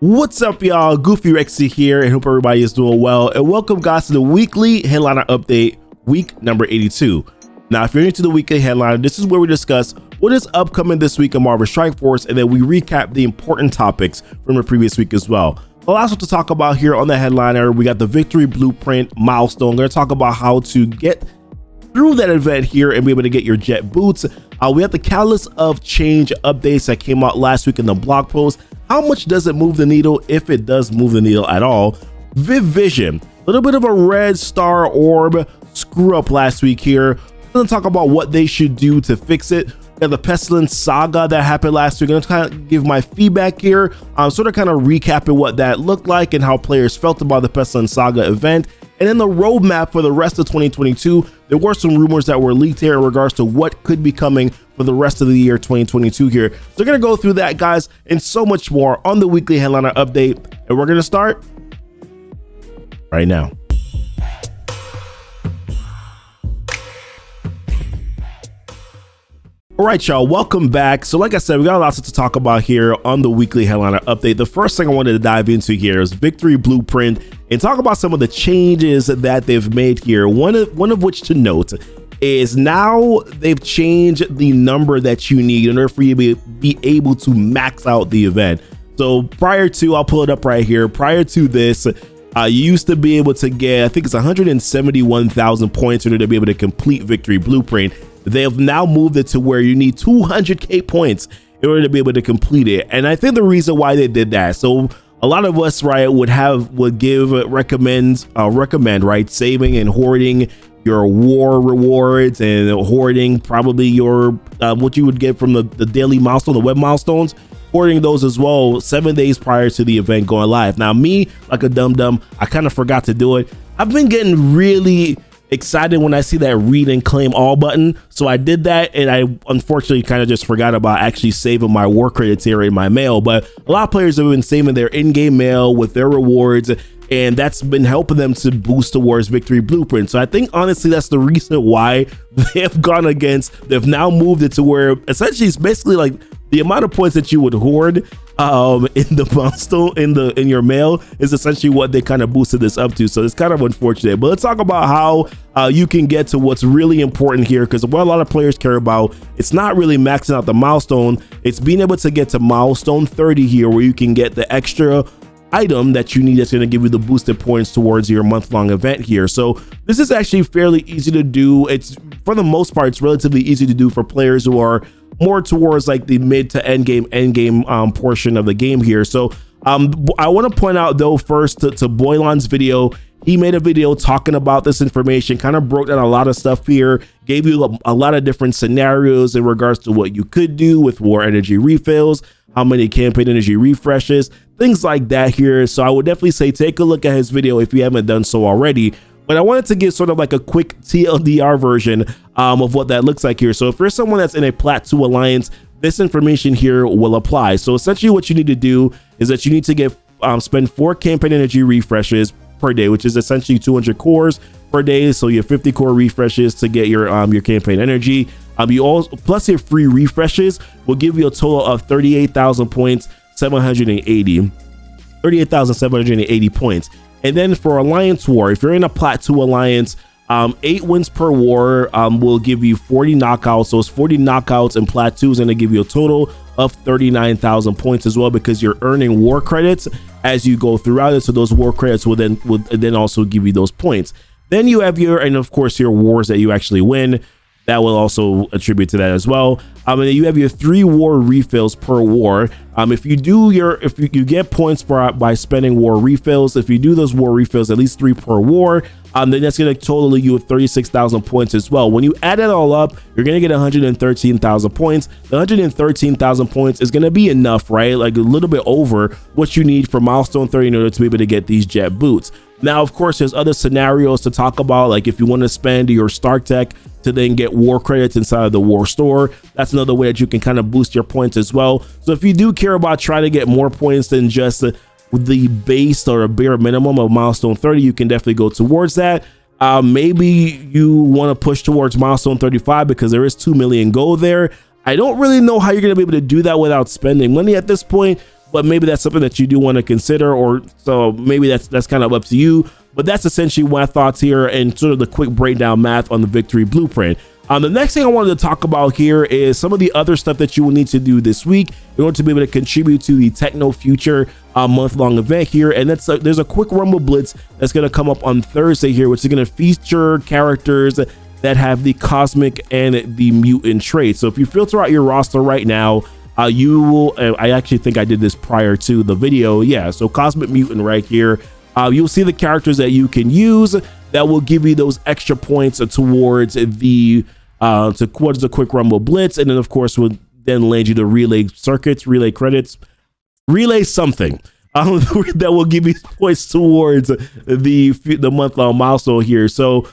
What's up, y'all? Goofy Rexy here, and hope everybody is doing well. And welcome, guys, to the weekly headliner update, week number 82. Now, if you're into the weekly headliner, this is where we discuss what is upcoming this week in Marvel Strike Force, and then we recap the important topics from the previous week as well. A lot to talk about here on the headliner. We got the Victory Blueprint milestone. We're going to talk about how to get through that event here and be able to get your jet boots. We have the Catalyst of Change updates that came out last week in the blog post. How much does it move the needle, if it does move the needle at all? Viv Vision, a little bit of a red star orb screw up last week here. We're going to talk about what they should do to fix it. We have the Pestilence Saga that happened last week. I'm going to kind of give my feedback here. Sort of kind of recapping what that looked like and how players felt about the Pestilence Saga event. And then the roadmap for the rest of 2022, there were some rumors that were leaked here in regards to what could be coming for the rest of the year 2022 here. So we're going to go through that, guys, and so much more on the weekly headliner update. And we're going to start right now. All right, y'all, welcome back. So like I said, we got a lot to talk about here on the weekly headliner update. The first thing I wanted to dive into here is Victory Blueprint and talk about some of the changes that they've made here. One of which to note is now they've changed the number that you need in order for you to be able to max out the event. So prior to, I'll pull it up right here, prior to this, you used to be able to get, I think it's 171,000 points in order to be able to complete Victory Blueprint. They have now moved it to where you need 200k points in order to be able to complete it. And I think the reason why they did that, so a lot of us, right, would recommend right, saving and hoarding your war rewards and hoarding probably your what you would get from the daily milestone, the web milestones, hoarding those as well 7 days prior to the event going live. Now me, like a dum-dum, I kind of forgot to do it. I've been getting really excited when I see that read and claim all button, so I did that, and I unfortunately kind of just forgot about actually saving my war credits here in my mail. But a lot of players have been saving their in-game mail with their rewards, and that's been helping them to boost towards Victory Blueprint. So I think honestly that's the reason why they have gone against, they've now moved it to where essentially it's basically like the amount of points that you would hoard in the milestone in your mail is essentially what they kind of boosted this up to. So it's kind of unfortunate, but let's talk about how you can get to what's really important here, because what a lot of players care about, it's not really maxing out the milestone, it's being able to get to milestone 30 here, where you can get the extra item that you need that's going to give you the boosted points towards your month-long event here. So this is actually fairly easy to do. It's, for the most part, it's relatively easy to do for players who are more towards like the mid to end game portion of the game here. So I want to point out though first to Boylan's video. He made a video talking about this information, kind of broke down a lot of stuff here, gave you a lot of different scenarios in regards to what you could do with war energy refills, how many campaign energy refreshes, things like that here. So I would definitely say take a look at his video if you haven't done so already. But I wanted to give sort of like a quick TLDR version of what that looks like here. So if you're someone that's in a Plat 2 alliance, this information here will apply. So essentially what you need to do is that you need to get spend 4 campaign energy refreshes per day, which is essentially 200 cores per day. So you have 50 core refreshes to get your campaign energy. You also, plus your free refreshes will give you a total of 38,000 points, 38,780 points. And then for Alliance War, if you're in a Plat 2 alliance, 8 wins per war will give you 40 knockouts. Those 40 knockouts in Plat 2 is going to give you a total of 39,000 points as well, because you're earning war credits as you go throughout it. So those war credits will then also give you those points. Then you have and of course your wars that you actually win. That will also attribute to that as well. And then you have your 3 war refills per war. If you get points by spending war refills, if you do those war refills, at least 3 per war, then that's going to total you with 36,000 points as well. When you add it all up, you're going to get 113,000 points. The 113,000 points is going to be enough, right? Like a little bit over what you need for milestone 30 in order to be able to get these jet boots. Now, of course, there's other scenarios to talk about, like if you want to spend your Stark Tech to then get war credits inside of the war store, that's another way that you can kind of boost your points as well. So if you do care about trying to get more points than just the base or a bare minimum of milestone 30, you can definitely go towards that. Maybe you want to push towards milestone 35 because there is 2 million gold there. I don't really know how you're going to be able to do that without spending money at this point, but maybe that's something that you do want to consider, or so maybe that's kind of up to you. But that's essentially my thoughts here and sort of the quick breakdown math on the Victory Blueprint. The next thing I wanted to talk about here is some of the other stuff that you will need to do this week in order to be able to contribute to the Techno Future month-long event here. And there's a quick Rumble Blitz that's going to come up on Thursday here, which is going to feature characters that have the Cosmic and the Mutant traits. So if you filter out your roster right now, you will, I actually think I did this prior to the video. Yeah, so Cosmic Mutant right here. You'll see the characters that you can use that will give you those extra points towards the quick Rumble Blitz, and then of course will then land you the relay circuits, relay credits, relay something that will give you points towards the month-long milestone here. So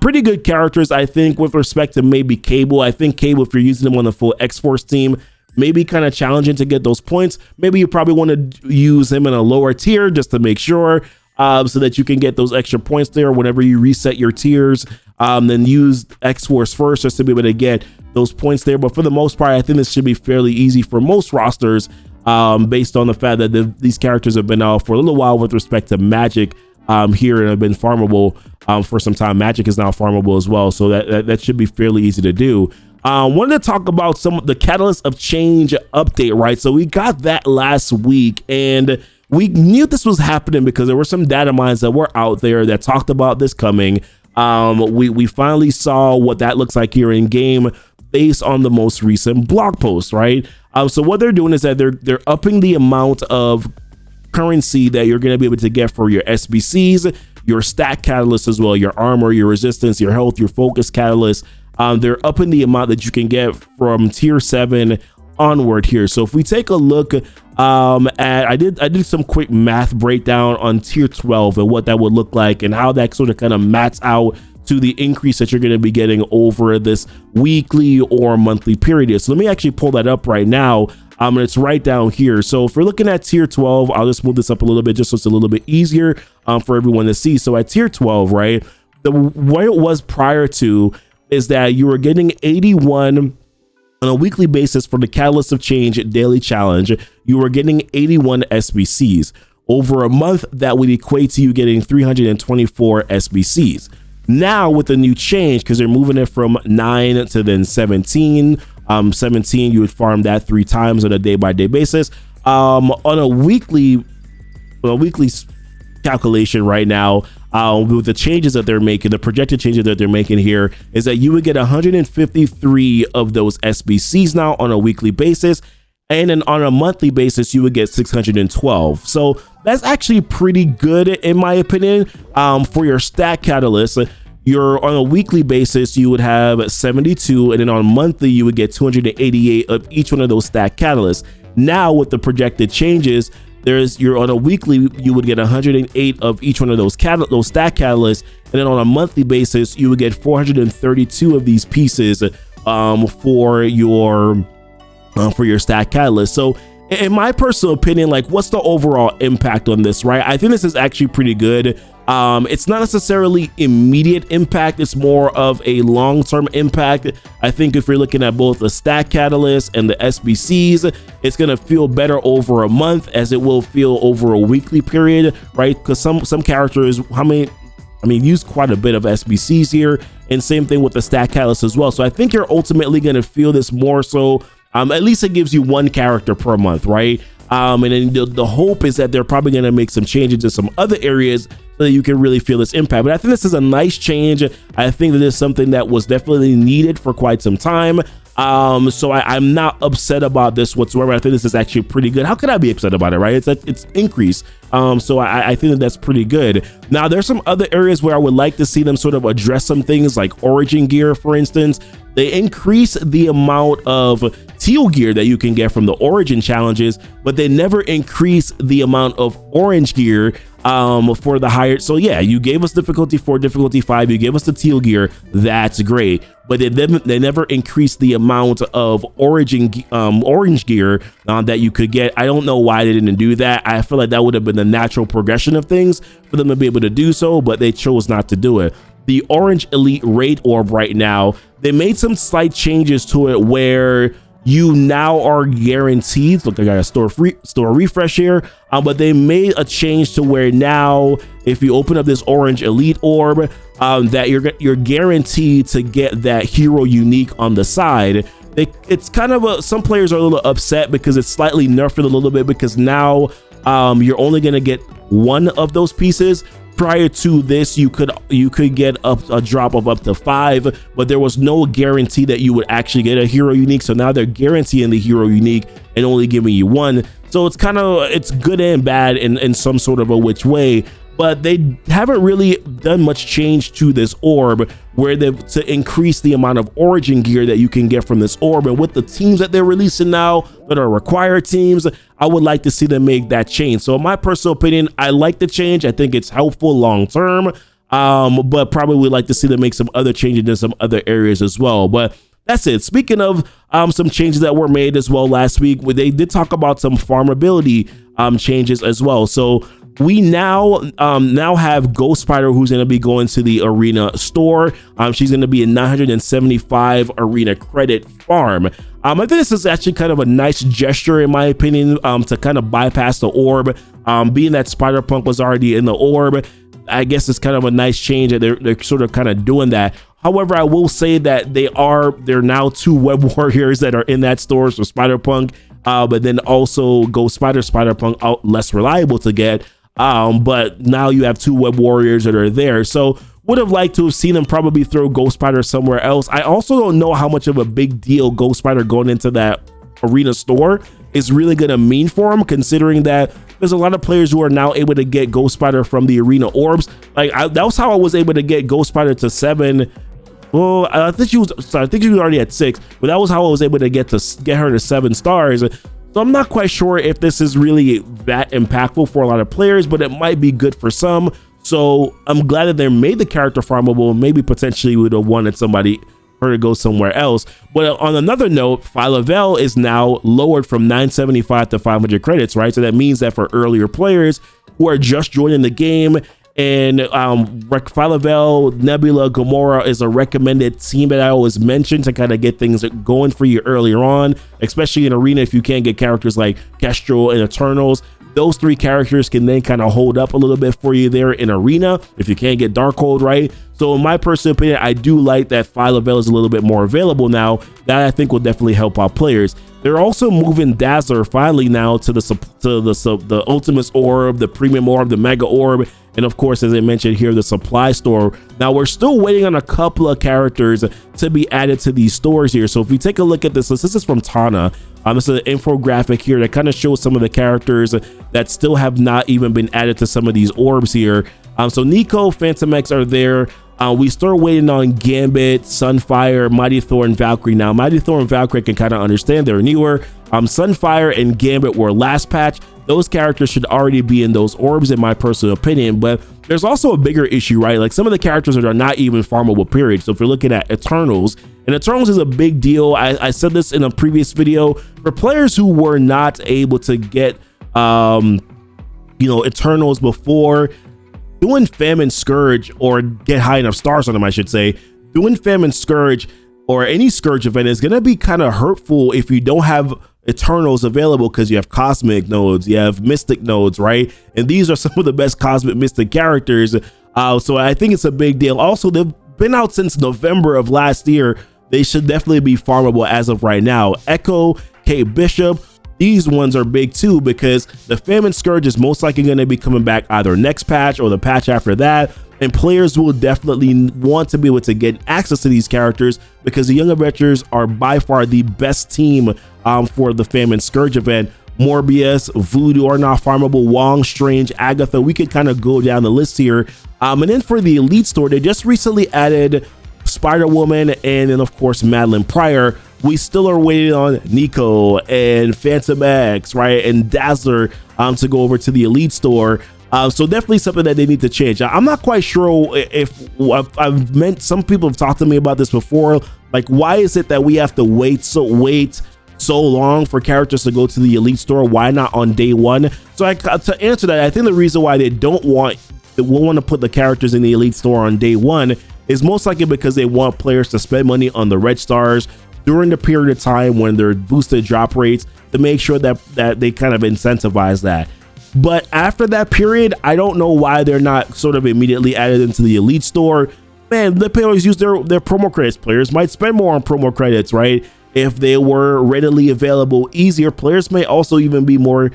pretty good characters, I think, with respect to maybe Cable. I think Cable, if you're using them on the full X-Force team, maybe kind of challenging to get those points. Maybe you probably want to use him in a lower tier just to make sure, so that you can get those extra points there whenever you reset your tiers. Then use X-Force first just to be able to get those points there. But for the most part, I think this should be fairly easy for most rosters, based on the fact that these characters have been out for a little while with respect to Magic here and have been farmable for some time. Magic is now farmable as well, so that should be fairly easy to do. Wanted to talk about some of the Catalyst of Change update, right? So we got that last week, and we knew this was happening because there were some data mines that were out there that talked about this coming. We finally saw what that looks like here in game based on the most recent blog post, right? So what they're doing is that they're upping the amount of currency that you're going to be able to get for your SBCs, your stat catalyst as well, your armor, your resistance, your health, your focus catalyst. They're upping the amount that you can get from tier 7 onward here. So if we take a look I did some quick math breakdown on tier 12 and what that would look like and how that sort of kind of mats out to the increase that you're going to be getting over this weekly or monthly period. So let me actually pull that up right now. And it's right down here. So if we're looking at tier 12, I'll just move this up a little bit just so it's a little bit easier for everyone to see. So at tier 12, right, the way it was prior to is that you were getting 81 on a weekly basis for the Catalyst of Change daily challenge. You were getting 81 SBCs. Over a month, that would equate to you getting 324 SBCs. Now with the new change, because they're moving it from 9 to then 17, 17, you would farm that 3 times on a day-by-day basis. On a weekly calculation right now, with the changes that they're making, the projected changes that they're making here, is that you would get 153 of those SBCs now on a weekly basis, and then on a monthly basis you would get 612. So that's actually pretty good in my opinion. For your stat catalyst, you're on a weekly basis you would have 72, and then on monthly you would get 288 of each one of those stat catalysts. Now with the projected changes, you're on a weekly you would get 108 of each one of those stat catalysts, and then on a monthly basis you would get 432 of these pieces for your stat catalyst. So in my personal opinion, like, what's the overall impact on this, right? I think this is actually pretty good. It's not necessarily immediate impact, it's more of a long-term impact. I think if you're looking at both the stat catalyst and the SBCs, it's gonna feel better over a month as it will feel over a weekly period, right? Because some characters, use quite a bit of SBCs here, and same thing with the stat catalyst as well. So I think you're ultimately gonna feel this more so. At least it gives you one character per month, right? And then the hope is that they're probably going to make some changes in some other areas so that you can really feel this impact. But I think this is a nice change. I think that is something that was definitely needed for quite some time. So I'm not upset about this whatsoever. I think this is actually pretty good. How could I be upset about it, right? It's increase. So I think that that's pretty good. Now there's some other areas where I would like to see them sort of address some things, like origin gear, for instance. They increase the amount of teal gear that you can get from the origin challenges, but they never increase the amount of orange gear for the higher. So yeah, you gave us difficulty 4, difficulty 5, you gave us the teal gear, that's great, but they never increased the amount of orange gear that you could get. I don't know why they didn't do that. I feel like that would have been the natural progression of things for them to be able to do so, but they chose not to do it. The orange elite raid orb right now, they made some slight changes to it where you now are guaranteed. Look, I got a store refresh here, but they made a change to where now if you open up this orange elite orb, that you're guaranteed to get that hero unique on the side. It's kind of some players are a little upset because it's slightly nerfed a little bit, because now you're only going to get one of those pieces. Prior to this, you could get a drop of up to 5, but there was no guarantee that you would actually get a hero unique. So now they're guaranteeing the hero unique and only giving you 1. So it's good and bad in some sort of a which way. But they haven't really done much change to this orb where to increase the amount of origin gear that you can get from this orb. And with the teams that they're releasing now that are required teams, I would like to see them make that change. So in my personal opinion, I like the change. I think it's helpful long term, but probably would like to see them make some other changes in some other areas as well. But that's it. Speaking of some changes that were made as well last week, where they did talk about some farmability changes as well. So we now have Ghost Spider, who's going to be going to the arena store. She's going to be a 975 arena credit farm. I think this is actually kind of a nice gesture, in my opinion, to kind of bypass the orb. Being that Spider-Punk was already in the orb, I guess it's kind of a nice change that they're sort of kind of doing that. However, I will say that they're now 2 web warriors that are in that store, so Spider-Punk, but then also Ghost Spider, Spider-Punk out less reliable to get. But now you have 2 web warriors that are there. So would have liked to have seen them probably throw Ghost Spider somewhere else. I also don't know how much of a big deal Ghost Spider going into that arena store is really going to mean for him, considering that there's a lot of players who are now able to get Ghost Spider from the arena orbs. Like that was how I was able to get Ghost Spider to 7. Well, I think she was already at 6, but that was how I was able to get her to 7 stars. So I'm not quite sure if this is really that impactful for a lot of players, but it might be good for some. So I'm glad that they made the character farmable. Maybe potentially would have wanted her to go somewhere else. But on another note, Philavel is now lowered from 975 to 500 credits, right? So that means that for earlier players who are just joining the game, and Philavel, Nebula, Gamora is a recommended team that I always mention to kind of get things going for you earlier on, especially in arena. If you can't get characters like Kestrel and Eternals, those 3 characters can then kind of hold up a little bit for you there in arena if you can't get Darkhold, right? So in my personal opinion, I do like that Philavel is a little bit more available now. That I think will definitely help out players. They're also moving Dazzler finally now to the Ultimate Orb, the Premium Orb, the Mega Orb, and of course, as I mentioned here, the supply store. Now we're still waiting on a couple of characters to be added to these stores here. So if we take a look at this list, this is from Tana. This is an infographic here that kind of shows some of the characters that still have not even been added to some of these orbs here. So Nico, Phantom X are there. We start waiting on Gambit, Sunfire, Mighty Thor, and Valkyrie. Now, Mighty Thor and Valkyrie I can kind of understand, they're newer. Sunfire and Gambit were last patch. Those characters should already be in those orbs, in my personal opinion. But there's also a bigger issue, right? Like some of the characters that are not even farmable, period. So if you're looking at Eternals, and Eternals is a big deal. I said this in a previous video. For players who were not able to get, Eternals before, doing Famine Scourge, or get high enough stars on them, I should say, doing Famine Scourge or any Scourge event is going to be kind of hurtful if you don't have Eternals available, because you have Cosmic nodes, you have Mystic nodes, right? And these are some of the best Cosmic Mystic characters. So I think it's a big deal. Also, they've been out since November of last year. They should definitely be farmable as of right now. Echo, Kate Bishop, these ones are big too, because the Famine Scourge is most likely going to be coming back either next patch or the patch after that, and players will definitely want to be able to get access to these characters, because the Young Avengers are by far the best team for the Famine Scourge event. Morbius, Voodoo are not farmable, Wong, Strange, Agatha, we could kind of go down the list here. And then for the Elite Store, they just recently added Spider-Woman and then of course Madeline Pryor. We still are waiting on Nico and Phantom X, right, and Dazzler to go over to the Elite Store. So definitely something that they need to change. I'm not quite sure if I've meant, some people have talked to me about this before. Like, why is it that we have to wait so long for characters to go to the Elite Store? Why not on day one? So to answer that, I think the reason why they won't want to put the characters in the Elite Store on day one is most likely because they want players to spend money on the red stars, during the period of time when they're boosted drop rates to make sure that they kind of incentivize that. But after that period, I don't know why they're not sort of immediately added into the Elite Store. Man, the players use their promo credits. Players might spend more on promo credits, right? If they were readily available easier, players may also even be more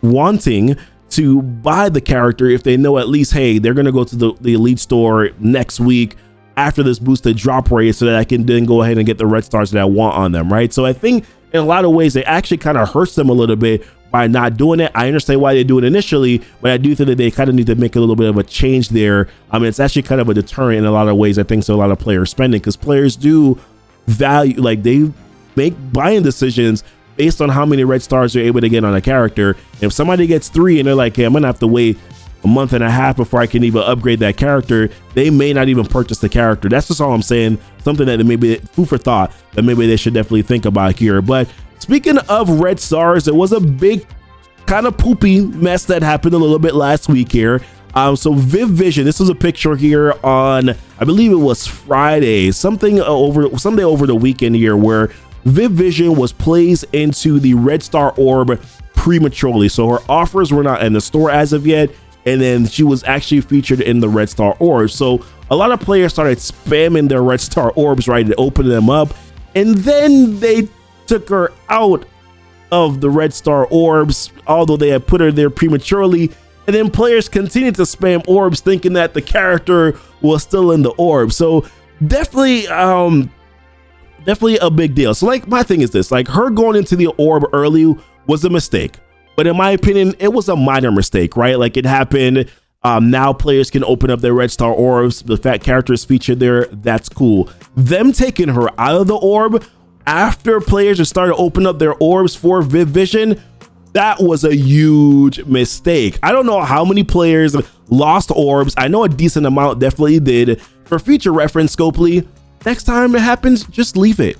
wanting to buy the character if they know at least, hey, they're going to go to the Elite Store next week after this boosted drop rate so that I can then go ahead and get the red stars that I want on them, right? So I think in a lot of ways, it actually kind of hurts them a little bit by not doing it. I understand why they do it initially, but I do think that they kind of need to make a little bit of a change there. I mean, it's actually kind of a deterrent in a lot of ways, I think, so a lot of players spending, because players do value, like they make buying decisions based on how many red stars they're able to get on a character. If somebody gets 3 and they're like, hey, I'm gonna have to wait a month and a half before I can even upgrade that character, they may not even purchase the character. That's just all I'm saying. Something that maybe food for thought that maybe they should definitely think about here. But speaking of red stars, there was a big kind of poopy mess that happened a little bit last week here. So Viv Vision, this was a picture here on, I believe it was Friday, Sunday over the weekend here, where Viv Vision was placed into the red star orb prematurely. So her offers were not in the store as of yet, and then she was actually featured in the red star orb. So a lot of players started spamming their red star orbs, right, and opening them up, and then they took her out of the red star orbs, although they had put her there prematurely. And then players continued to spam orbs thinking that the character was still in the orb. So definitely a big deal. So like, my thing is this, like, her going into the orb early was a mistake, but in my opinion, it was a minor mistake, right? Like, it happened. Now players can open up their red star orbs. The fact character is featured there, that's cool. Them taking her out of the orb after players have started opening up their orbs for Viv Vision, that was a huge mistake. I don't know how many players lost orbs. I know a decent amount definitely did. For future reference, Scopely, next time it happens, just leave it.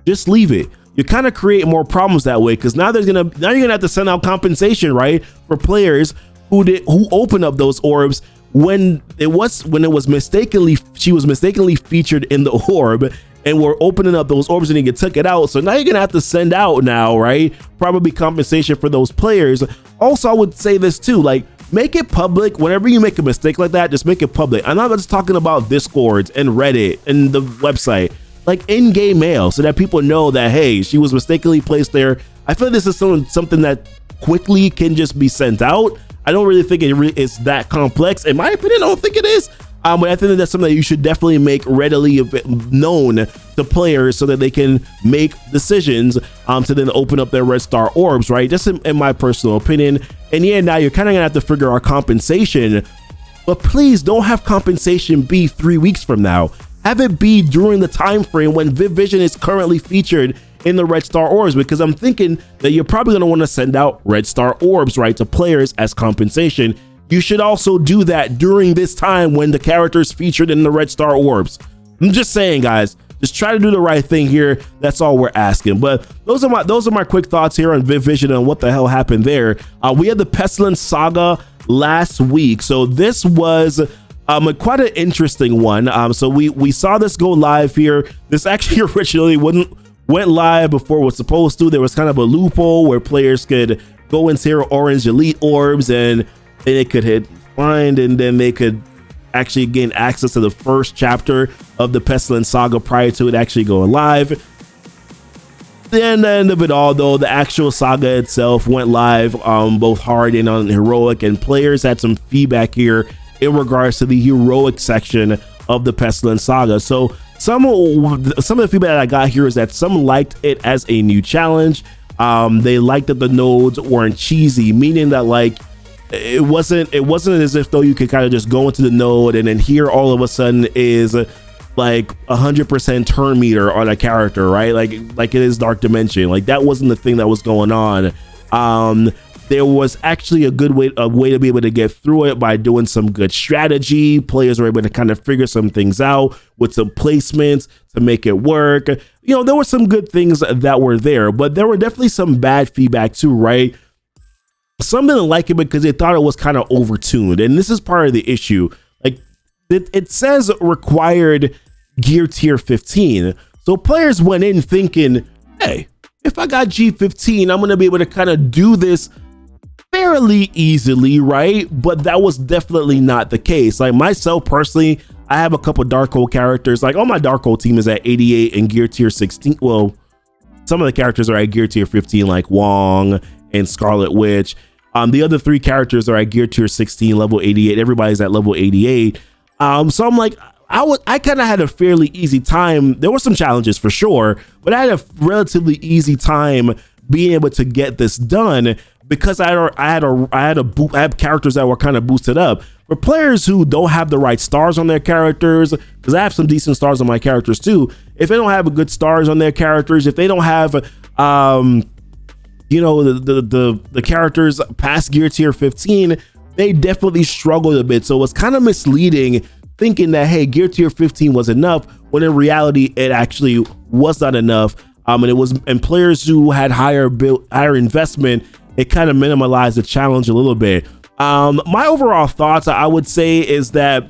Just leave it. You kind of create more problems that way, because now you're gonna have to send out compensation, right, for players who open up those orbs when it was she was mistakenly featured in the orb, and we're opening up those orbs and you took it out. So now you're gonna have to send out now, right, probably compensation for those players. Also, I would say this too, like, make it public. Whenever you make a mistake like that, just make it public. I'm not just talking about Discords and Reddit and the website, like in-game mail, so that people know that, hey, she was mistakenly placed there. I feel this is something that quickly can just be sent out. I don't really think it's that complex. In my opinion, I don't think it is. But I think that's something that you should definitely make readily known to players so that they can make decisions to then open up their red star orbs, right? Just in my personal opinion. And yeah, now you're kind of gonna have to figure out compensation, but please don't have compensation be 3 weeks from now. Have it be during the time frame when Viv Vision is currently featured in the red star orbs, because I'm thinking that you're probably going to want to send out red star orbs, right, to players as compensation. You should also do that during this time when the character's featured in the red star orbs. I'm just saying, guys, just try to do the right thing here. That's all we're asking. But those are my quick thoughts here on Viv Vision and what the hell happened there. We had the Pestilence Saga last week, so this was quite an interesting one. So we saw this go live here. This actually originally went live before it was supposed to. There was kind of a loophole where players could go into their orange elite orbs and they could hit find, and then they could actually gain access to the first chapter of the Pestilence Saga prior to it actually going live. Then the end of it all, though, the actual saga itself went live both hard and on heroic, and players had some feedback here in regards to the heroic section of the Pestilence Saga. So some of the feedback that I got here is that some liked it as a new challenge. They liked that the nodes weren't cheesy, meaning that, like, it wasn't as if though you could kind of just go into the node and then here all of a sudden is like 100% turn meter on a character, right? Like it is Dark Dimension. Like, that wasn't the thing that was going on. There was actually a way to be able to get through it by doing some good strategy. Players were able to kind of figure some things out with some placements to make it work. You know, there were some good things that were there, but there were definitely some bad feedback too, right? Some didn't like it because they thought it was kind of overtuned, and this is part of the issue. Like, it says required gear tier 15. So players went in thinking, hey, if I got G15, I'm going to be able to kind of do this fairly easily, right? But that was definitely not the case. Like myself personally, I have a couple Dark Hole characters. Like on my Dark Hole team is at 88 and gear tier 16. Well, some of the characters are at gear tier 15, like Wong and Scarlet Witch. The other 3 characters are at gear tier 16, level 88. Everybody's at level 88. So I'm like, I kind of had a fairly easy time. There were some challenges for sure, but I had a relatively easy time being able to get this done because I had characters that were kind of boosted up. For players who don't have the right stars on their characters, because I have some decent stars on my characters too. If they don't have good stars on their characters, if they don't have you know, the characters past gear tier 15, they definitely struggled a bit. So it's kind of misleading thinking that, hey, gear tier 15 was enough, when in reality it actually was not enough. And players who had higher investment, it kind of minimalized the challenge a little bit. My overall thoughts, I would say, is that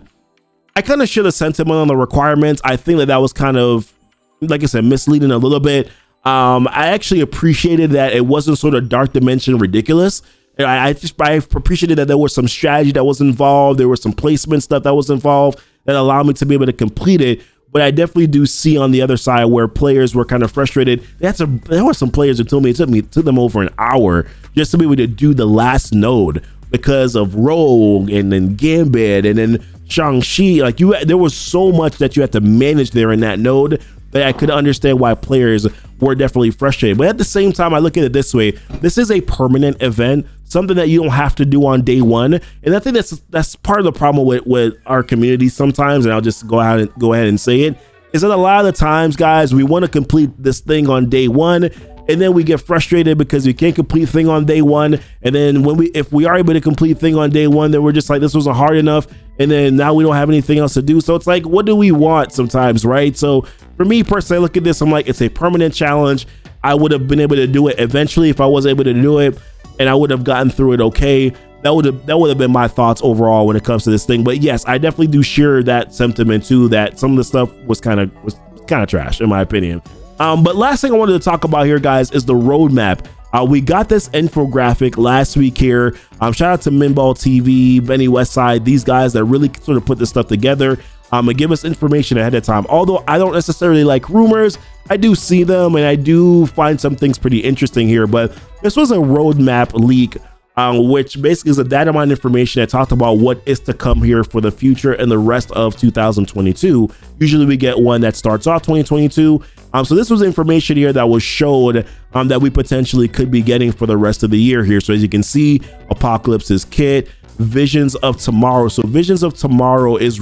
I kind of share the sentiment on the requirements. I think that was kind of, like I said, misleading a little bit. I actually appreciated that it wasn't sort of Dark Dimension ridiculous. I appreciated that there was some strategy that was involved. There was some placement stuff that was involved that allowed me to be able to complete it. But I definitely do see on the other side where players were kind of frustrated. There were some players who told me it took them over an hour just to be able to do the last node because of Rogue and then Gambit and then Shang-Chi. Like there was so much that you had to manage there in that node that I could understand why players were definitely frustrated. But at the same time, I look at it this way: this is a permanent event, something that you don't have to do on day one. And I think that's part of the problem with our community sometimes. And I'll just go ahead and say it, is that a lot of the times, guys, we want to complete this thing on day one, and then we get frustrated because we can't complete thing on day one. And then if we are able to complete thing on day one, then we're just like, this wasn't hard enough. And then now we don't have anything else to do. So it's like, what do we want sometimes, right? So for me personally, I look at this, I'm like, it's a permanent challenge. I would have been able to do it eventually if I was able to do it, and I would have gotten through it okay. That would have been my thoughts overall when it comes to this thing. But yes, I definitely do share that sentiment too, that some of the stuff was kind of trash in my opinion. But last thing I wanted to talk about here, guys, is the roadmap. We got this infographic last week here. Shout out to Minball TV, Benny Westside, these guys that really sort of put this stuff together and give us information ahead of time. Although I don't necessarily like rumors, I do see them and I do find some things pretty interesting here. But this was a roadmap leak, which basically is a data mine information that talked about what is to come here for the future and the rest of 2022. Usually we get one that starts off 2022. So this was information here that was showed that we potentially could be getting for the rest of the year here. So as you can see, Apocalypse's kit, Visions of Tomorrow. So Visions of Tomorrow is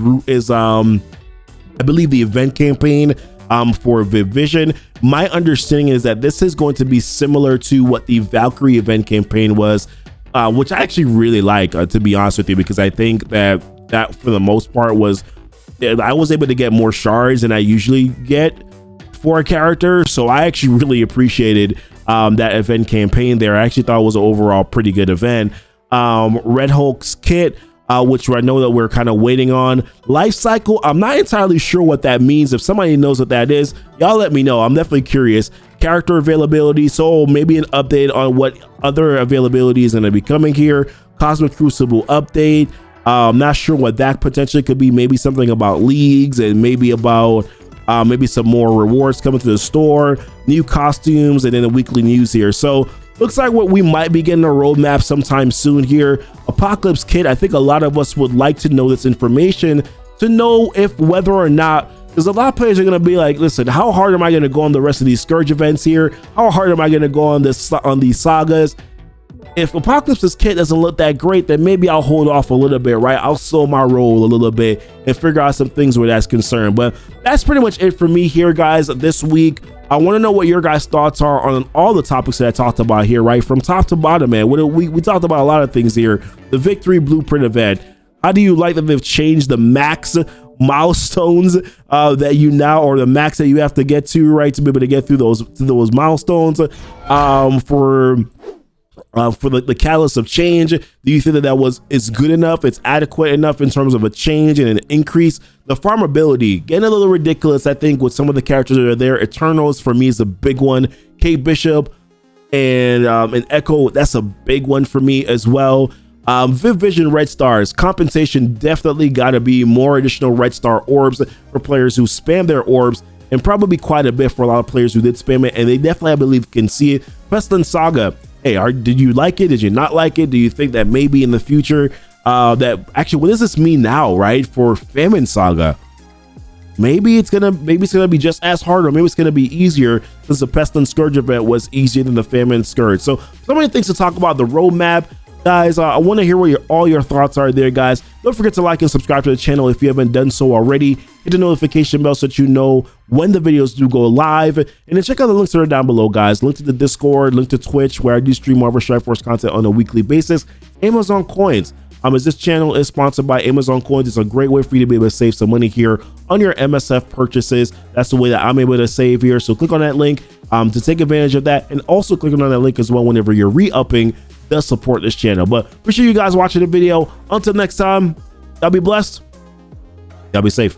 I believe the event campaign for Vision. My understanding is that this is going to be similar to what the Valkyrie event campaign was, which I actually really like, to be honest with you, because I think that for the most part I was able to get more shards than I usually get for a character. So I actually really appreciated that event campaign there. I actually thought it was an overall pretty good event. Red Hulk's kit, which I know that we're kind of waiting on. Life cycle, I'm not entirely sure what that means. If somebody knows what that is, y'all let me know. I'm definitely curious. Character availability, so maybe an update on what other availability is going to be coming here. Cosmic Crucible update. I'm not sure what that potentially could be. Maybe something about leagues and maybe about maybe some more rewards coming to the store, new costumes, and then the weekly news here. So looks like what we might be getting a roadmap sometime soon here. Apocalypse Kit, I think a lot of us would like to know this information to know if whether or not, because a lot of players are going to be like, listen, how hard am I going to go on the rest of these Scourge events here? How hard am I going to go on these sagas? If Apocalypse's kit doesn't look that great, then maybe I'll hold off a little bit, right? I'll slow my roll a little bit and figure out some things where that's concerned. But that's pretty much it for me here, guys, this week. I want to know what your guys' thoughts are on all the topics that I talked about here, right? From top to bottom, man. We talked about a lot of things here. The Victory BluePrint event. How do you like that they've changed the max milestones that you now, or the max that you have to get to, right, to be able to get through those milestones for the catalyst of change? Do you think that is good enough? It's adequate enough in terms of a change and an increase The farmability getting a little ridiculous, I think, with some of the characters that are there. Eternals for me is a big one. Kate Bishop and Echo, that's a big one for me as well. Viv Vision Red Stars compensation, definitely got to be more additional Red Star orbs for players who spam their orbs, and probably quite a bit for a lot of players who did spam it, and they definitely, I believe, can see it. Pestilence Saga, hey, did you like it? Did you not like it? Do you think that maybe in the future that actually, what does this mean now, right, for Famine Saga? Maybe it's gonna be just as hard, or maybe it's gonna be easier, since the Pestilence Scourge event was easier than the Famine Scourge. So many things to talk about. The roadmap, guys. I want to hear what all your thoughts are there, guys. Don't forget to like and subscribe to the channel if you haven't done so already. Hit the notification bell so that you know when the videos do go live, and then check out the links that are down below, guys. Link to the Discord, link to Twitch, where I do stream Marvel Strike Force content on a weekly basis. Amazon Coins. As this channel is sponsored by Amazon Coins, it's a great way for you to be able to save some money here on your MSF purchases. That's the way that I'm able to save here. So click on that link to take advantage of that, and also click on that link as well whenever you're re-upping to support this channel. But appreciate you guys watching the video. Until next time, y'all be blessed. Y'all be safe.